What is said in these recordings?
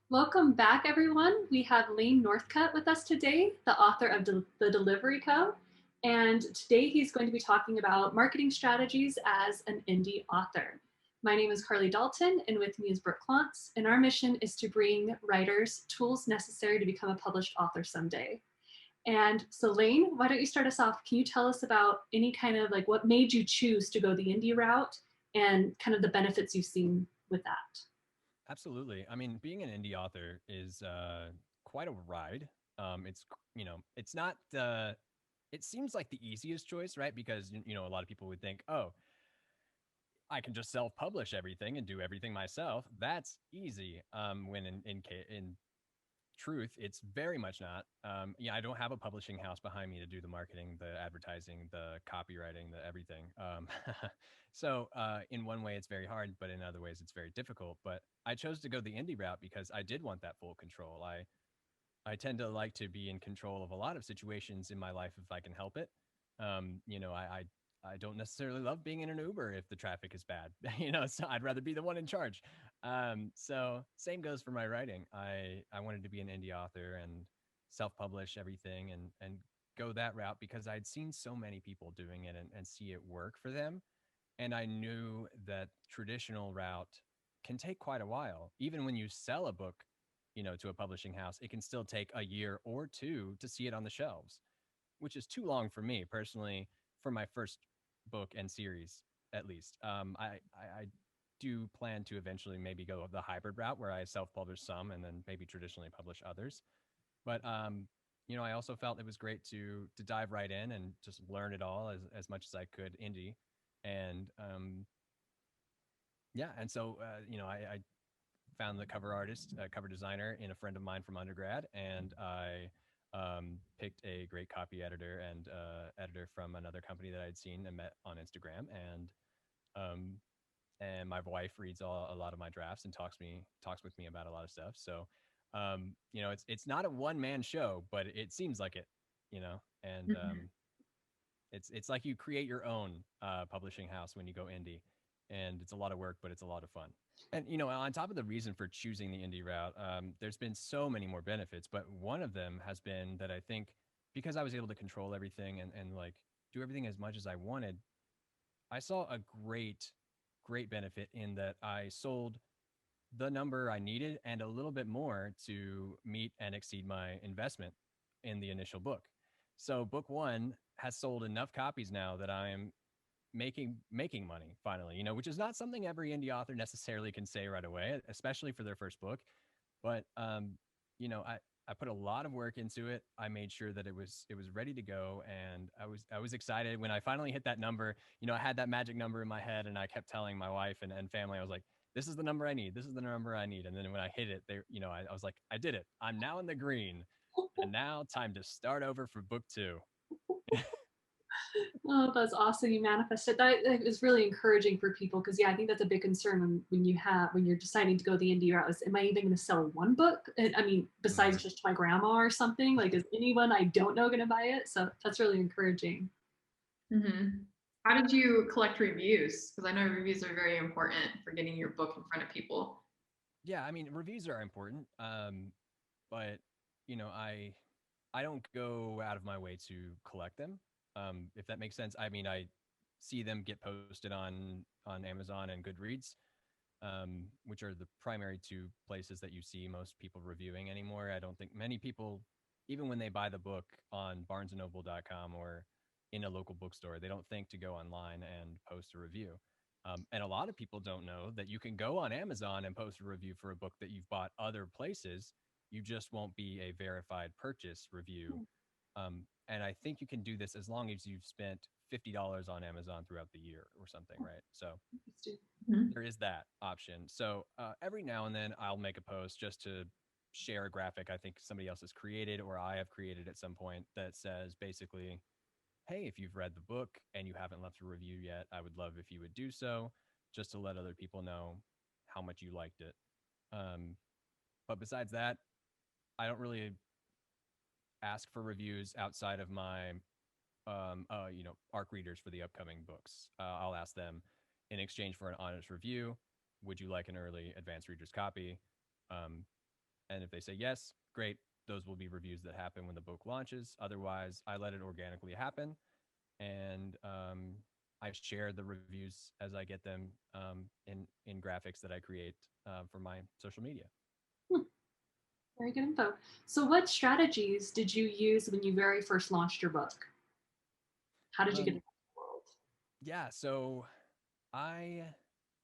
Welcome back, everyone. We have Lane Northcutt with us today, the author of The Delivery Co. And today he's going to be talking about marketing strategies as an indie author. My name is Karlie Dalton, and with me is Brooke, and our mission is to bring writers tools necessary to become a published author someday. And so, Lane, why don't you start us off? Can you tell us about any kind of like what made you choose to go the indie route and kind of the benefits you've seen with that? Absolutely. I mean, being an indie author is quite a ride. It's not it seems like the easiest choice, right? Because a lot of people would think, "Oh, I can just self-publish everything and do everything myself. That's easy." When in truth, it's very much not. Yeah, I don't have a publishing house behind me to do the marketing, the advertising, the copywriting, the everything. So in one way, it's very hard, but in other ways, it's very difficult. But I chose to go the indie route because I did want that full control. I tend to like to be in control of a lot of situations in my life if I can help it. I don't necessarily love being in an Uber if the traffic is bad, so I'd rather be the one in charge. So same goes for my writing. I wanted to be an indie author and self-publish everything and go that route because I'd seen so many people doing it and see it work for them. And I knew that traditional route can take quite a while. Even when you sell a book, to a publishing house, it can still take a year or two to see it on the shelves, which is too long for me personally for my first book and series, at least. I do plan to eventually maybe go the hybrid route where I self-publish some and then maybe traditionally publish others. But I also felt it was great to dive right in and just learn it all as much as I could indie. And yeah, and so I found the cover artist, cover designer in a friend of mine from undergrad, and I picked a great copy editor and editor from another company that I'd seen and met on Instagram, um, and my wife reads a lot of my drafts and talks with me about a lot of stuff. So it's not a one man show, but it seems like it, and Mhm. it's like you create your own publishing house when you go indie, and it's a lot of work, but it's a lot of fun. And on top of the reason for choosing the indie route, there's been so many more benefits, but one of them has been that I think because I was able to control everything and like do everything as much as I wanted, I saw a great benefit in that I sold the number I needed and a little bit more to meet and exceed my investment in the initial book. So book one has sold enough copies now that I am making money finally, which is not something every indie author necessarily can say right away, especially for their first book. But I put a lot of work into it. I made sure that it was ready to go, and I was excited when I finally hit that number. I had that magic number in my head, and I kept telling my wife and family, I was like, "This is the number I need. This is the number I need." And then when I hit it, I was like, "I did it. I'm now in the green, and now time to start over for book two." Oh, that's awesome. You manifested that is really encouraging for people because yeah, I think that's a big concern when you're deciding to go the indie route. Is am I even going to sell one book? And, I mean, besides Mhm. just my grandma or something, like is anyone I don't know going to buy it? So that's really encouraging. Hmm. How did you collect reviews? Because I know reviews are very important for getting your book in front of people. Yeah, I mean, reviews are important, but I don't go out of my way to collect them, if that makes sense. I mean, I see them get posted on Amazon and Goodreads, which are the primary two places that you see most people reviewing anymore. I don't think many people, even when they buy the book on BarnesandNoble.com or in a local bookstore, they don't think to go online and post a review. And a lot of people don't know that you can go on Amazon and post a review for a book that you've bought other places. You just won't be a verified purchase review. And I think you can do this as long as you've spent $50 on Amazon throughout the year or something, right? So Mhm. there is that option. So every now and then I'll make a post just to share a graphic I think somebody else has created or I have created at some point that says basically, hey, if you've read the book and you haven't left a review yet, I would love if you would do so just to let other people know how much you liked it. Um, but besides that, I don't really ask for reviews outside of my ARC readers for the upcoming books. I'll ask them in exchange for an honest review, would you like an early advanced reader's copy? Um, And if they say yes, great. Those will be reviews that happen when the book launches. Otherwise, I let it organically happen, and I share the reviews as I get them in graphics that I create for my social media. Hmm, very good info. So, what strategies did you use when you very first launched your book? How did you get Um, into the world? yeah, so I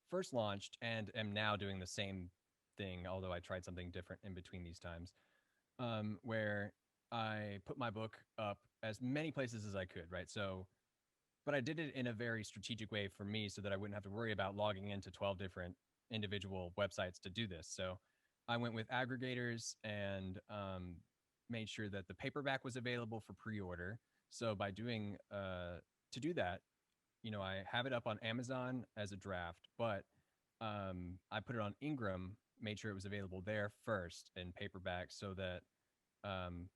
first launched and am now doing the same thing, although I tried something different in between these times, where I put my book up as many places as I could, right? So, but I did it in a very strategic way for me so that I wouldn't have to worry about logging into 12 different individual websites to do this. So I went with aggregators and made sure that the paperback was available for pre order. So by doing, to do that, I have it up on Amazon as a draft, but I put it on Ingram, made sure it was available there first in paperback so that um,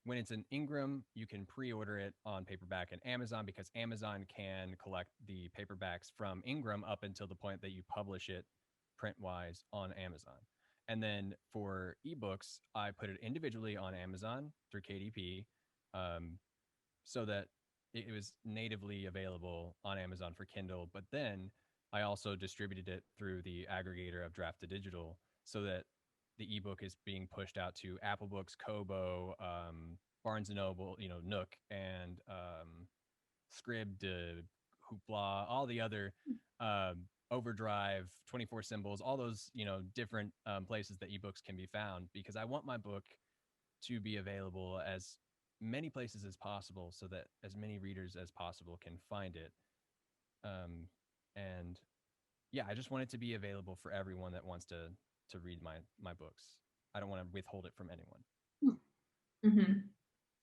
when it's in Ingram, you can pre-order it on paperback and Amazon because Amazon can collect the paperbacks from Ingram up until the point that you publish it print-wise on Amazon. And then for ebooks, I put it individually on Amazon through KDP, um, so that it was natively available on Amazon for Kindle. But then I also distributed it through the aggregator of Draft to Digital so that the ebook is being pushed out to Apple Books, Kobo, Barnes and Noble, Nook, and Scribd, Hoopla, all the other Overdrive, 24 Symbols, all those different places that ebooks can be found because I want my book to be available as many places as possible so that as many readers as possible can find it. And yeah, I just want it to be available for everyone that wants to read my books. I don't want to withhold it from anyone. Mm-hmm.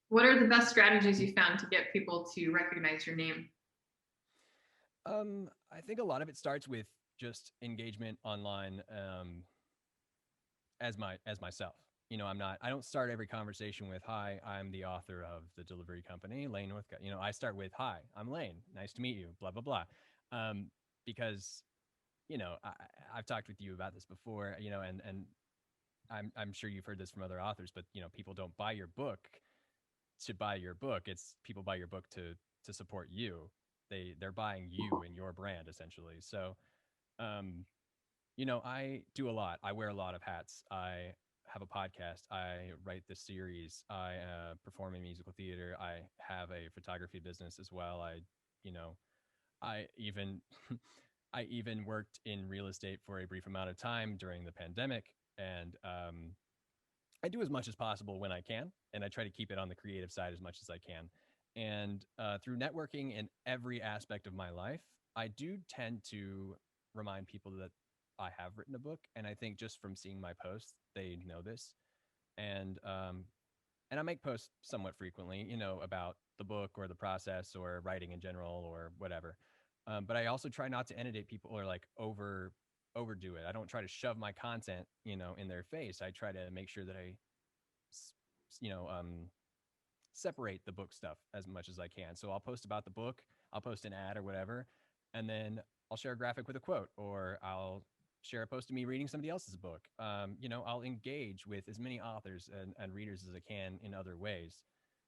What are the best strategies you found to get people to recognize your name? I think a lot of it starts with just engagement online as myself. I don't start every conversation with, "Hi, I'm the author of the delivery company, Lane Northcutt." I start with, "Hi, I'm Lane. Nice to meet you." Blah blah blah, because I've talked with you about this before. And I'm sure you've heard this from other authors, but people don't buy your book to buy your book. It's people buy your book to support you. They're buying you and your brand essentially. So, um, I do a lot. I wear a lot of hats. I have a podcast. I write this series. I perform in musical theater. I have a photography business as well. You know, I even I even worked in real estate for a brief amount of time during the pandemic, and I do as much as possible when I can, and I try to keep it on the creative side as much as I can. And through networking in every aspect of my life, I do tend to remind people that I have written a book, and I think just from seeing my posts, they know this. And and I make posts somewhat frequently, about the book or the process or writing in general or whatever. But I also try not to inundate people or like overdo it. I don't try to shove my content, in their face. I try to make sure that I, s- you know, separate the book stuff as much as I can. So I'll post about the book, I'll post an ad or whatever, and then I'll share a graphic with a quote, or I'll share a post of me reading somebody else's book. I'll engage with as many authors and readers as I can in other ways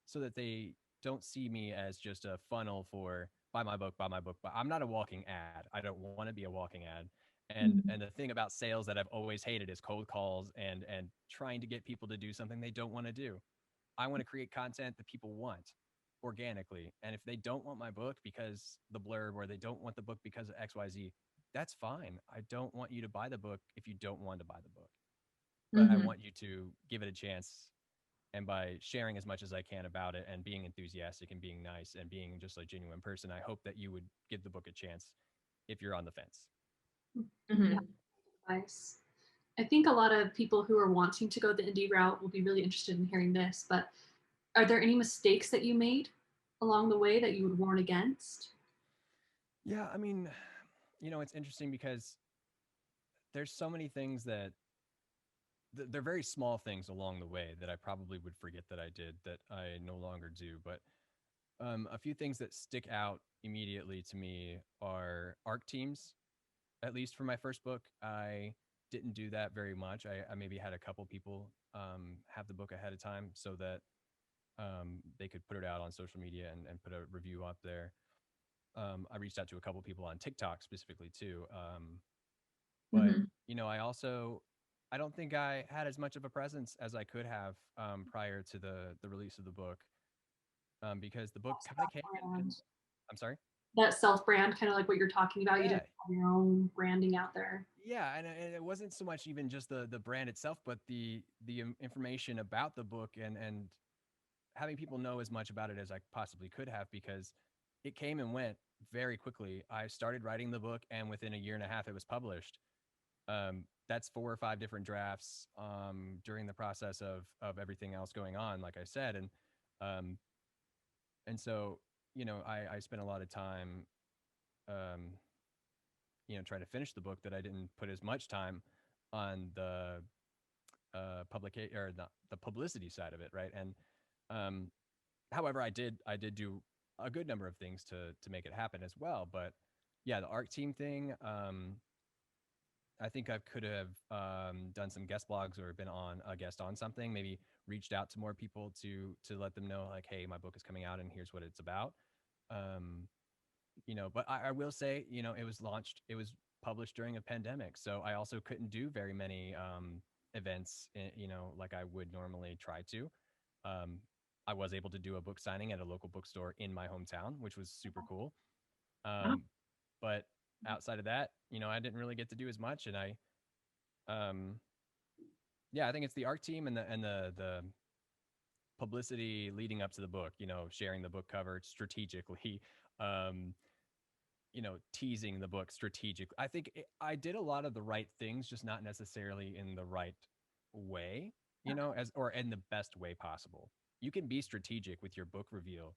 so that they don't see me as just a funnel for buy my book, buy my book. But I'm not a walking ad. I don't want to be a walking ad. And the thing about sales that I've always hated is cold calls and trying to get people to do something they don't want to do. I want to create content that people want organically. And if they don't want my book because the blurb or they don't want the book because of XYZ, that's fine. I don't want you to buy the book if you don't want to buy the book. But I Mm-hmm. want you to give it a chance. And by sharing as much as I can about it and being enthusiastic and being nice and being just a genuine person, I hope that you would give the book a chance if you're on the fence. Yeah, Mm-hmm. advice. I think a lot of people who are wanting to go the indie route will be really interested in hearing this, but are there any mistakes that you made along the way that you would warn against? Yeah, I mean, it's interesting because there's so many things that they're very small things along the way that I probably would forget that I did that I no longer do. But a few things that stick out immediately to me are arc teams. At least for my first book, I didn't do that very much. I maybe had a couple people have the book ahead of time so that they could put it out on social media and put a review up there. I reached out to a couple people on TikTok specifically too. But Hmm. I don't think I had as much of a presence as I could have prior to the release of the book, because the book kind of came and Brand. I'm sorry. That self brand, kind of like what you're talking about. You Yeah, didn't have your own branding out there. yeah, and it wasn't so much even just the brand itself, but the information about the book and having people know as much about it as I possibly could have, because it came and went very quickly. I started writing the book, and within a year and a half, it was published. That's 4 or 5 different drafts during the process of everything else going on, like I said, um, and so I spent a lot of time um, trying to finish the book that I didn't put as much time on the publication or the publicity side of it, right? And um, however, I did do a good number of things to make it happen as well. But yeah, the art team thing. I think I could have done some guest blogs or been on a guest on something. Maybe reached out to more people to let them know like, hey, my book is coming out and here's what it's about. Um, but I will say, it was published during a pandemic, so I also couldn't do very many events, like I would normally try to. Um, I was able to do a book signing at a local bookstore in my hometown, which was super cool. Oh. Um, but outside of that, I didn't really get to do as much, and um, yeah, I think it's the art team and the publicity leading up to the book. Sharing the book cover strategically. Um, teasing the book strategically. I think I did a lot of the right things, just not necessarily in the right way, as or in the best way possible. You can be strategic with your book reveal,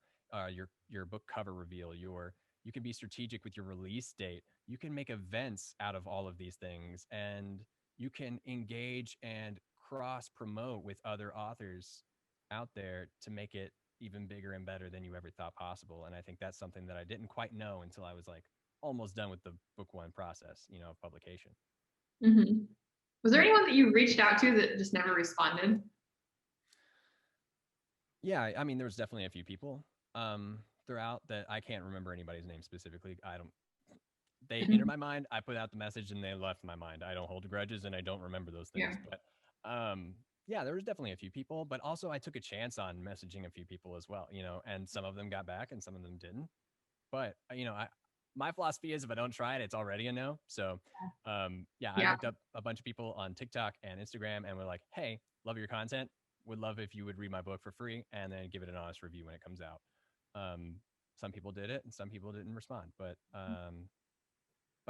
your book cover reveal, you can be strategic with your release date. You can make events out of all of these things, and you can engage and cross promote with other authors out there to make it even bigger and better than you ever thought possible. And I think that's something that I didn't quite know until I was like almost done with the book one process, of publication. Hmm. Was there anyone that you reached out to that just never responded? Yeah, I mean, there was definitely a few people throughout that I can't remember anybody's name specifically. I don't. They enter Mhm. my mind. I put out the message, and they left my mind. I don't hold grudges, and I don't remember those Yeah. things. But yeah, there was definitely a few people. But also, I took a chance on messaging a few people as well. And some of them got back, and some of them didn't. But my philosophy is if I don't try it, it's already a no. So yeah, I Yeah. looked up a bunch of people on TikTok and Instagram and were like, hey, love your content. Would love if you would read my book for free and then give it an honest review when it comes out. Um, some people did it and some people didn't respond. But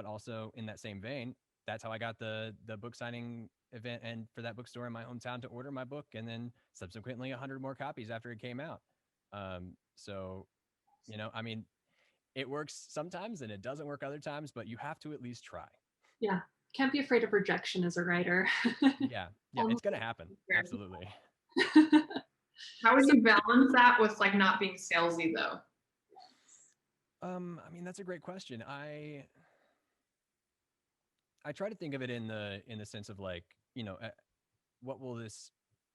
also in that same vein, that's how I got the book signing event and for that bookstore in my hometown to order my book, and then subsequently 100 more copies after it came out. So I mean, it works sometimes and it doesn't work other times, but you have to at least try. Yeah. Can't be afraid of rejection as a writer. Yeah, yeah, it's Almost gonna happen. Fair. Absolutely. How would So, you balance that with like not being salesy though? I mean, that's a great question. I try to think of it in the sense of like, what will this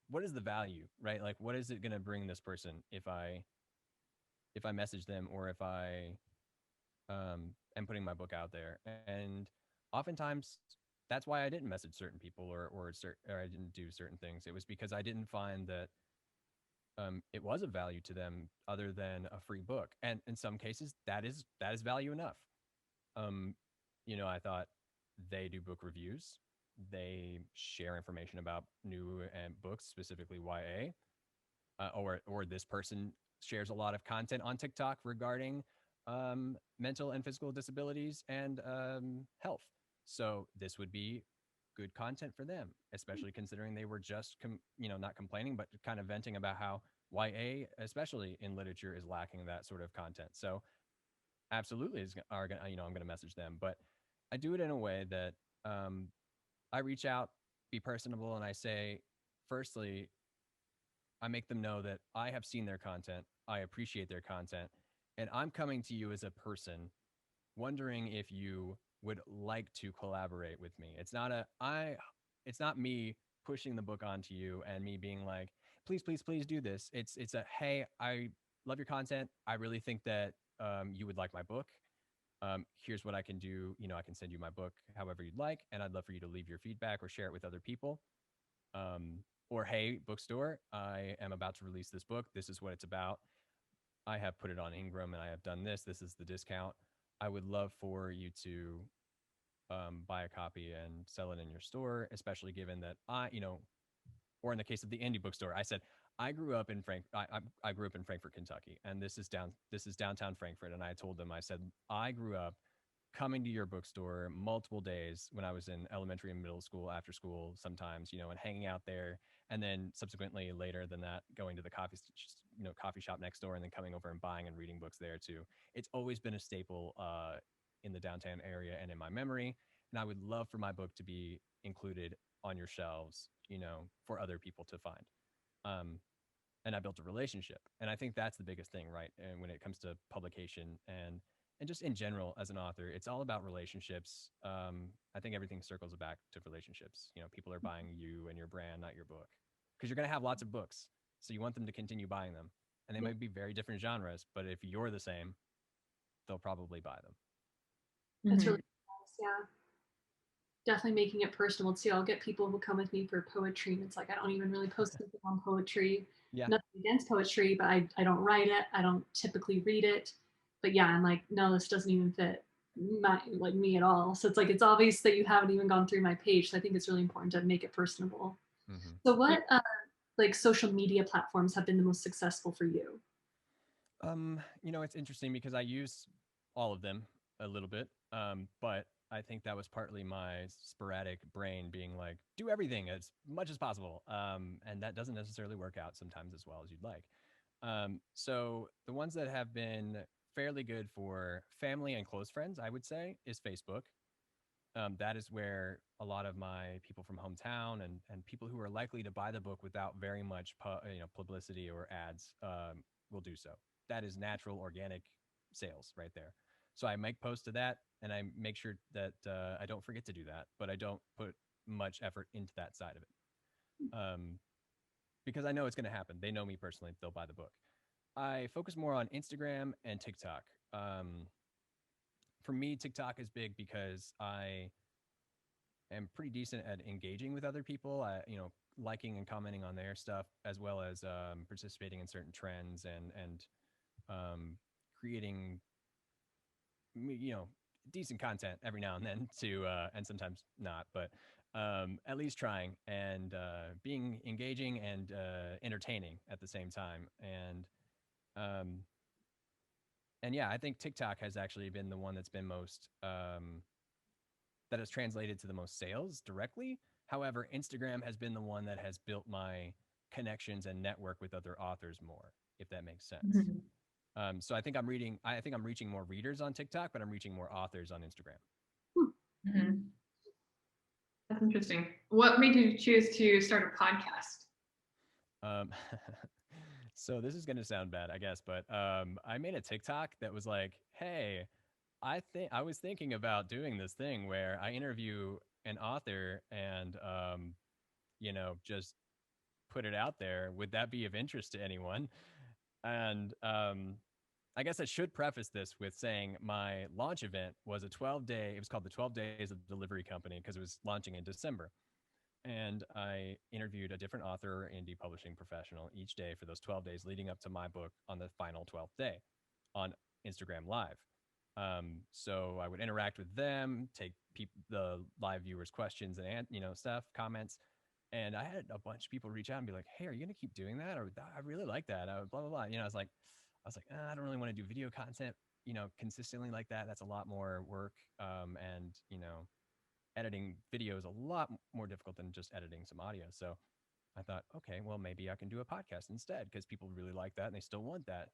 what is the value, right? Like what is it going to bring this person if I message them, or if I am putting my book out there. And oftentimes that's why I didn't message certain people, or I didn't do certain things. It was because I didn't find that it was of value to them other than a free book. And in some cases, that is value enough. Um, I thought they do book reviews. They share information about new and books, specifically YA, or this person shares a lot of content on TikTok regarding mental and physical disabilities and health. So this would be good content for them, especially considering they were just not complaining, but kind of venting about how YA, especially in literature, is lacking that sort of content. So absolutely, I'm going to message them, but I do it in a way that um, I reach out, be personable, and I say, firstly, I make them know that I have seen their content, I appreciate their content, and I'm coming to you as a person, wondering if you would like to collaborate with me. It's not me pushing the book onto you and me being like, please, please, please do this. It's a, hey, I love your content. I really think that you would like my book. Here's what I can do. You know, I can send you my book however you'd like, and I'd love for you to leave your feedback or share it with other people. Or hey, bookstore, I am about to release this book. This is what it's about. I have put it on Ingram and I have done this. This is the discount. I would love for you to buy a copy and sell it in your store, especially given that or in the case of the indie bookstore, I said I grew up in I grew up in Frankfort, Kentucky, and this is downtown Frankfort. And I told them, I said, I grew up coming to your bookstore multiple days when I was in elementary and middle school, after school sometimes, and hanging out there. And then subsequently later than that, going to the coffee shop next door and then coming over and buying and reading books there too. It's always been a staple in the downtown area and in my memory. And I would love for my book to be included on your shelves, for other people to find. Um, and I built a relationship. And I think that's the biggest thing, right? And when it comes to publication and just in general as an author, it's all about relationships. I think everything circles back to relationships. People are buying you and your brand, not your book, because you're going to have lots of books. So you want them to continue buying them. And they might be very different genres, but if you're the same, they'll probably buy them. That's really nice. Yeah. Definitely making it personal too. I'll get people who come with me for poetry, and it's like I don't even really post anything on poetry. Yeah. Nothing against poetry, but I don't write it. I don't typically read it. But yeah, I'm like, no, this doesn't even fit me at all. So it's like it's obvious that you haven't even gone through my page. So I think it's really important to make it personable. Mm-hmm. So what social media platforms have been the most successful for you? It's interesting because I use all of them a little bit. But I think that was partly my sporadic brain being like, do everything as much as possible. And that doesn't necessarily work out sometimes as well as you'd like. So the ones that have been fairly good for family and close friends, I would say, is Facebook. That is where a lot of my people from hometown and people who are likely to buy the book without very much publicity or ads will do so. That is natural, organic sales right there. So I make posts to that, and I make sure that I don't forget to do that, but I don't put much effort into that side of it, because I know it's going to happen. They know me personally; they'll buy the book. I focus more on Instagram and TikTok. For me, TikTok is big because I am pretty decent at engaging with other people. Liking and commenting on their stuff, as well as participating in certain trends and creating, decent content every now and then and sometimes not, but at least trying and being engaging and entertaining at the same time. Um, and yeah, I think TikTok has actually been the one that's been most that has translated to the most sales directly. However, Instagram has been the one that has built my connections and network with other authors more, if that makes sense. Mm-hmm. So I think I'm reaching more readers on TikTok, but I'm reaching more authors on Instagram. Mm-hmm. That's interesting. What made you choose to start a podcast? So this is going to sound bad, I guess, but I made a TikTok that was like, hey, I was thinking about doing this thing where I interview an author and, just put it out there. Would that be of interest to anyone? And I guess I should preface this with saying my launch event was it was called the 12 Days of Delivery Company because it was launching in December. And I interviewed a different author or indie publishing professional each day for those 12 days leading up to my book on the final 12th day on Instagram Live. So I would interact with them, take the live viewers' questions and stuff, comments. And I had a bunch of people reach out and be like, "Hey, are you going to keep doing that? Or I really like that." Blah blah blah. I was like, I don't really want to do video content, consistently like that. That's a lot more work. And editing video is a lot more difficult than just editing some audio. So I thought, okay, well, maybe I can do a podcast instead because people really like that and they still want that.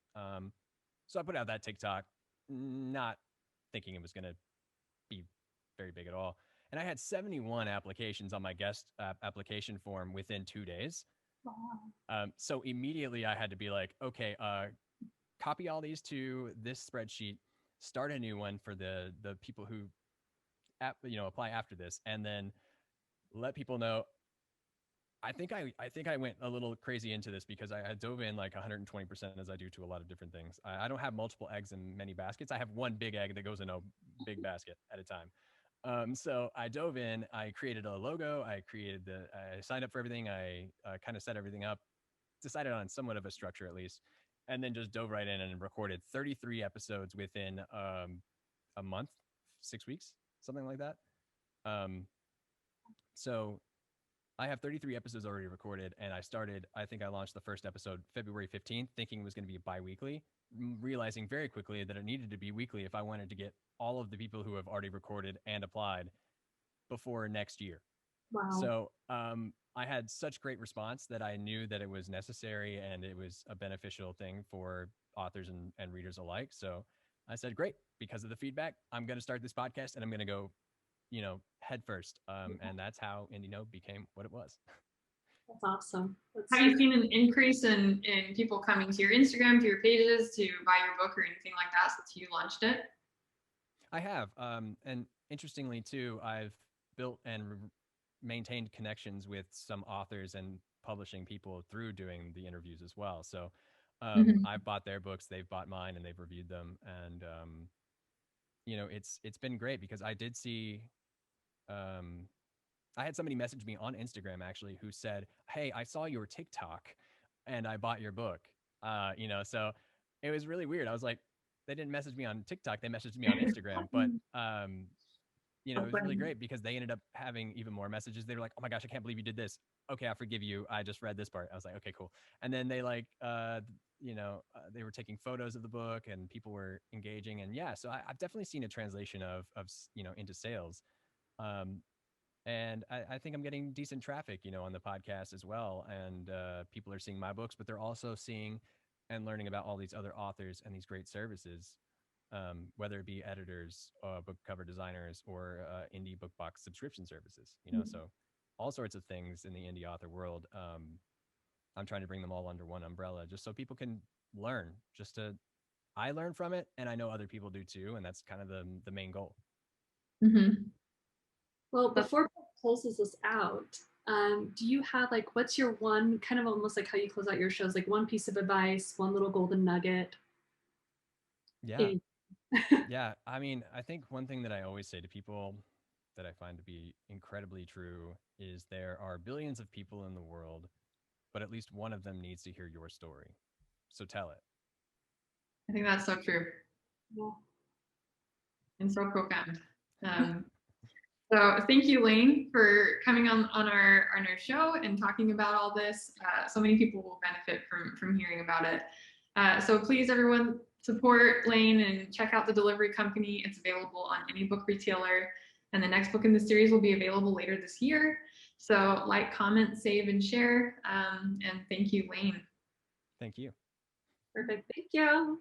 So I put out that TikTok, not thinking it was going to be very big at all. And I had 71 applications on my guest application form within 2 days. Wow. So immediately I had to be like, okay, copy all these to this spreadsheet, start a new one for the people who apply after this, and then let people know. I think I went a little crazy into this because I dove in like 120% as I do to a lot of different things. I don't have multiple eggs in many baskets. I have one big egg that goes in a big basket at a time. So I dove in. I created a logo. I signed up for everything. I kind of set everything up, decided on somewhat of a structure at least, and then just dove right in and recorded 33 episodes within a month, 6 weeks, something like that. Um, so I have 33 episodes already recorded, and I think I launched the first episode February 15th, thinking it was going to be bi-weekly, realizing very quickly that it needed to be weekly if I wanted to get all of the people who have already recorded and applied before next year. Wow. So I had such great response that I knew that it was necessary and it was a beneficial thing for authors and readers alike. So I said, great, because of the feedback, I'm going to start this podcast and I'm going to go, head first. And that's how Indie Know became what it was. That's awesome. Have you seen an increase in people coming to your Instagram, to your pages to buy your book or anything like that since you launched it? I have. And interestingly, too, I've built and maintained connections with some authors and publishing people through doing the interviews as well. So I've bought their books, they've bought mine, and they've reviewed them. And, it's been great because I did see I had somebody message me on Instagram actually who said, "Hey, I saw your TikTok and I bought your book." So it was really weird. I was like, they didn't message me on TikTok, they messaged me on Instagram, but it was really great because they ended up having even more messages. They were like, "Oh my gosh, I can't believe you did this. Okay, I forgive you. I just read this part." I was like, "Okay, cool." And then they they were taking photos of the book and people were engaging. And yeah, so I've definitely seen a translation of into sales. And I think I'm getting decent traffic, on the podcast as well. And people are seeing my books, but they're also seeing and learning about all these other authors and these great services, whether it be editors, book cover designers, or indie book box subscription services. So all sorts of things in the indie author world. I'm trying to bring them all under one umbrella, just so people can learn. I learn from it, and I know other people do too, and that's kind of the main goal. Mm-hmm. Well, before Brooke closes us out, do you have what's your one, kind of almost like how you close out your shows, like one piece of advice, one little golden nugget? Yeah. Yeah. I mean, I think one thing that I always say to people that I find to be incredibly true is there are billions of people in the world, but at least one of them needs to hear your story. So tell it. I think that's so true. Yeah. And so profound. So thank you, Lane, for coming on our show and talking about all this. So many people will benefit from hearing about it. So please, everyone, support Lane and check out The Delivery Company. It's available on any book retailer. And the next book in the series will be available later this year. So like, comment, save, and share. And thank you, Lane. Thank you. Perfect. Thank you.